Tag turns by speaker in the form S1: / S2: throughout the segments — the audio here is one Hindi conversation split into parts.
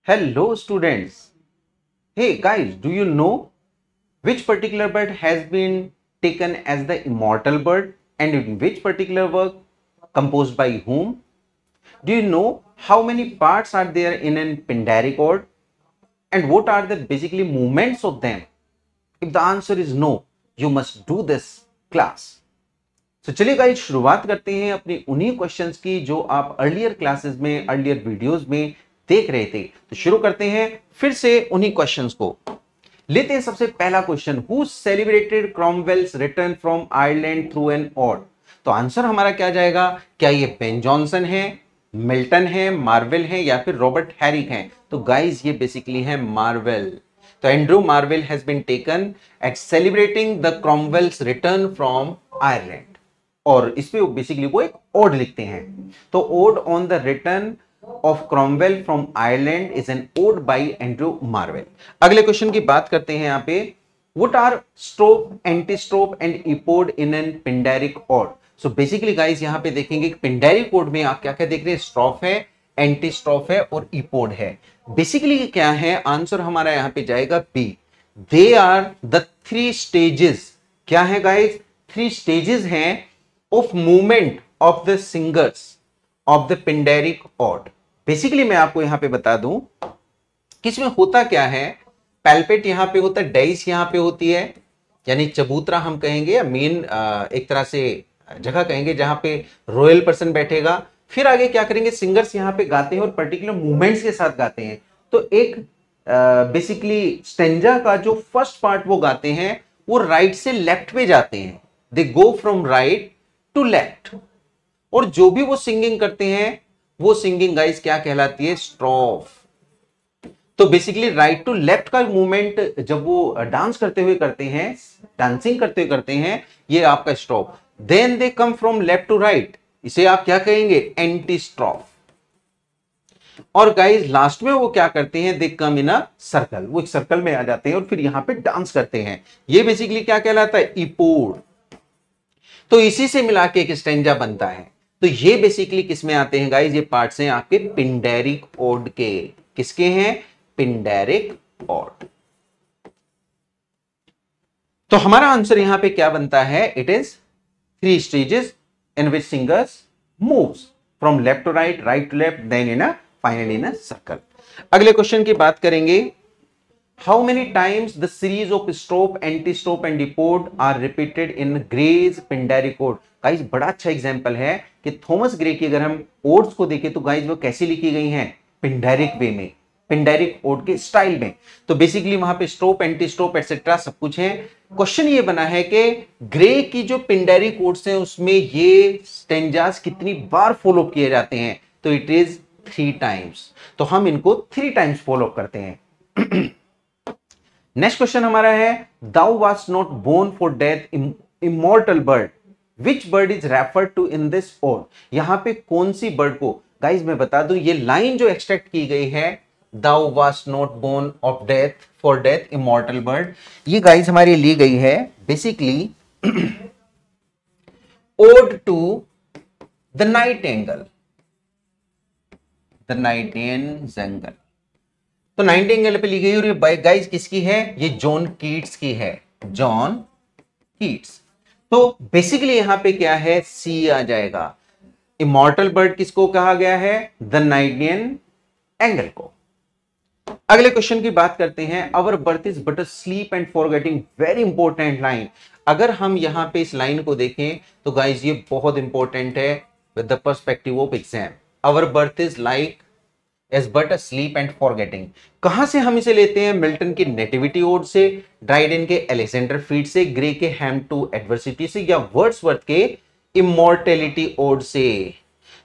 S1: Hello, students. Hey, guys, do you know which particular bird has been taken as the immortal bird and in which particular work composed by whom? Do you know how many parts are there in an Pindaric ode and what are the basically movements of them? If the answer is no, you must do this class. तो चलिए गाइस शुरुआत करते हैं अपनी उन्हीं क्वेश्चंस की जो आप अर्लियर क्लासेस में अर्लियर वीडियोस में देख रहे थे। तो शुरू करते हैं फिर से उन्हीं क्वेश्चंस को। लेते हैं सबसे पहला question, who celebrated Cromwell's return from Ireland through an ode. तो आंसर हमारा क्या जाएगा? क्या ये बेन जॉनसन है, मिल्टन है, मार्वेल है या फिर रॉबर्ट हैरिक है? तो गाइस ये बेसिकली है मार्वेल। तो Andrew Marvell has been taken at celebrating the Cromwell's return from Ireland, और इसमें बेसिकली वो एक ओड लिखते हैं। तो ode on the return of Cromwell from Ireland is an ode by Andrew Marvell. अगले क्वेश्चन की बात करते हैं यहाँ पे, what are strophe, antistrophe and epode in an Pindaric ode. So basically guys यहाँ पे देखेंगे पिंडैरिक ओड में आप क्या क्या देख रहे हैं, स्ट्रोफ है, एंटीस्ट्रोफ है और इपोड है। बेसिकली क्या है, आंसर हमारा यहाँ पे जाएगा B. They are the three stages. क्या है गाइस? थ्री स्टेजेस हैं of movement of the singers of the Pindaric ode। Basically मैं आपको यहां पे बता दूं कि इसमें होता क्या है। पैल्पेट यहां पे होता है, डाइस यहां पे होती है, यानी चबूतरा हम कहेंगे या मेन एक तरह से जगह कहेंगे जहां पे रॉयल पर्सन बैठेगा। फिर आगे क्या करेंगे, सिंगर्स यहां पे गाते हैं और पर्टिकुलर मूवमेंट्स के साथ गाते हैं। तो एक बेसिकली स्टेंजा का जो फर्स्ट पार्ट वो गाते हैं वो राइट से लेफ्ट में जाते हैं, they go from right to left, और जो भी वो सिंगिंग करते हैं वो सिंगिंग गाइस क्या कहलाती है, स्ट्रोफ। तो बेसिकली राइट टू लेफ्ट का मूवमेंट जब वो डांस करते हुए करते हैं, डांसिंग करते हुए करते हैं, ये आपका strophe. Then they come from left to right, इसे आप क्या कहेंगे, एंटी स्ट्रोफ। और गाइस लास्ट में वो क्या करते हैं, दे कम इन अ सर्कल, वो एक सर्कल में आ जाते हैं और फिर यहां पे डांस करते हैं। ये बेसिकली क्या कहलाता है, इपोड। तो इसी से मिला के एक स्टेंजा बनता है। तो ये बेसिकली किस में आते हैं गाइस, ये पार्ट्स हैं आपके पिंडैरिक ओड के। किसके हैं, पिंडैरिक ओड। तो हमारा आंसर यहां पे क्या बनता है, it is three stages in which singers moves from left to right, right to left, then in a finally in a circle. अगले क्वेश्चन की बात करेंगे, how many times the series of strope, anti-strope and dipode are repeated in Gray's Pindaric ode। Guys बड़ा अच्छा एग्जांपल है कि थॉमस ग्रे की अगर हम ओड्स को देखें तो गाइस वो कैसी लिखी गई हैं, पिंडैरिक वे में, पिंडैरिक ओड के स्टाइल में। तो बेसिकली वहां पे स्ट्रोप, एंटी स्ट्रोप एटसेट्रा सब कुछ है। क्वेश्चन ये बना है कि ग्रे की जो पिंडैरिक ओड्स हैं उसमें ये स्टेंजास कितनी बार फॉलो किए जाते हैं, तो इट इज 3 टाइम्स। तो हम इनको 3 टाइम्स फॉलो करते हैं। नेक्स्ट क्वेश्चन हमारा है, thou was not born for death, immortal bird, which bird is referred to in this ode. यहां पे कौन सी बर्ड को, गाइस मैं बता दूं ये लाइन जो एक्सट्रैक्ट की गई है, thou was not born of death for death immortal bird, ये गाइस हमारी ली गई है basically ode to the nightingale, the nightingale. तो नाइटिंगेल पे ली गई और ये गाइस किसकी है, ये जॉन कीट्स की है, जॉन कीट्स। तो बेसिकली यहां पे क्या है, सी आ जाएगा। इमॉर्टल बर्ड किसको कहा गया है, द नाइटिंगेल को। अगले क्वेश्चन की बात करते हैं, अवर birth is but a sleep and forgetting, very important line. अगर हम यहां पे इस लाइन को देखें तो गाइस ये बहुत इंपॉर्टेंट है with the perspective of exam. Our birth is like as but a sleep and forgetting, कहां से हम इसे लेते हैं, मिल्टन की नेटिविटी ओड से, ड्राइडेन के एलेक्जेंडर फीड से, ग्रे के हैम टू एडवर्सिटी से, या वर्ड्सवर्थ के इमॉर्टेलिटी ओड से।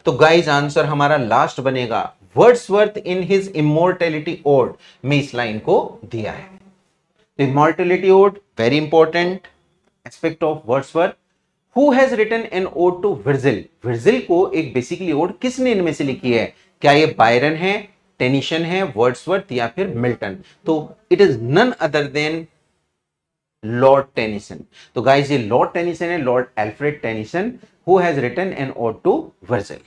S1: तो गाइस आंसर हमारा लास्ट बनेगा, Wordsworth in his immortality ode में इस लाइन को दिया है। तो immortality ode very important aspect of Wordsworth. Who has written an ode to Virgil, Virgil को एक बेसिकली ओड किसने इनमें से लिखी है, क्या ये बायरन है, टेनिसन है, वर्ड्सवर्थ या फिर मिल्टन। तो it is none other than Lord Tennyson. तो गाइस ये लॉर्ड टेनिसन है, Lord Alfred Tennyson, who has written an ode to Virgil.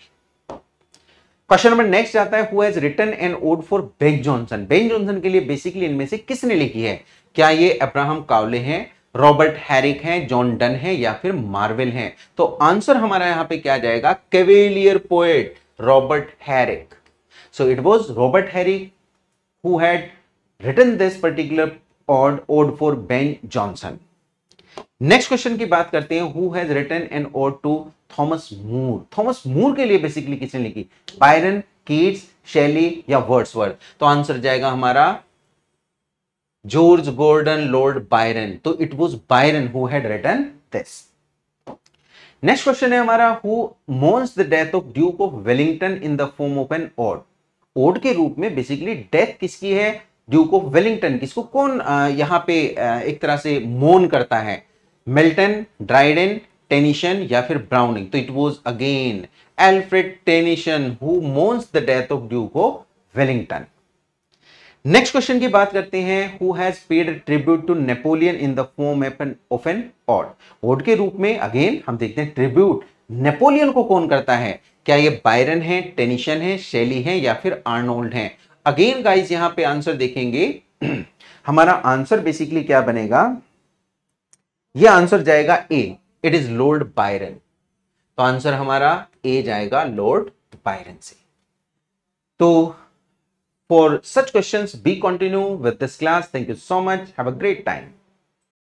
S1: Question number next आता है, who has written an ode for Ben Jonson. Ben Jonson के लिए बेसिकली इनमें से किसने लिखी है? क्या ये अब्राहम कावले हैं, रॉबर्ट हैरिक हैं, जॉन डन है या फिर मार्वेल हैं? तो आंसर हमारा यहां पे क्या जाएगा? Cavalier poet Robert Herrick. So it was Robert Herrick who had written this particular ode for Ben Jonson. Next question की बात करते हैं, who has written an ode to Thomas Moore. Thomas Moore के लिए बेसिकली किसने लिखी? बायरन, कीट्स, शेली या वर्ड्सवर्थ? तो आंसर जाएगा हमारा जॉर्ज गॉर्डन लॉर्ड बायरन। तो it was Byron who had written this. Next question है हमारा, who mourns the death of Duke of Wellington in the form of an ode. Ode के रूप में बेसिकली डेथ किसकी है? Duke of Wellington. किसको कौन यहां पे एक तरह से मोर्न करता है? मिल्टन, ड्राइडेन, टेनिशन या फिर ब्राउनिंग? तो it was again Alfred Tennyson who mourns the death of Duke of Wellington. Next question की बात करते हैं, who has paid tribute to Napoleon in the form of an ode. Ode के रूप में अगेन हम देखते हैं ट्रिब्यूट नेपोलियन को कौन करता है? क्या ये बायरन है, टेनिशन है, शेली है या फिर आर्नोल्ड है? अगेन गाइस यहां पे आंसर देखेंगे हमारा आंसर बेसिकली क्या बनेगा? ये आंसर जाएगा ए, इट इज लॉर्ड बायरन। तो आंसर हमारा ए जाएगा लॉर्ड बायरन से। तो for such questions, be continue with this class. Thank you so much. Have a great time.